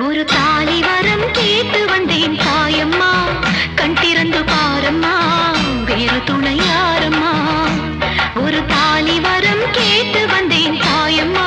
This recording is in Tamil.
ஒரு தாலி வரம் கேட்டு வந்தேன் தாயம்மா, கண் திறந்து பாரம்மா, வேறு துணை யாரம்மா. ஒரு தாலி வரம் கேட்டு வந்தேன் தாயம்மா.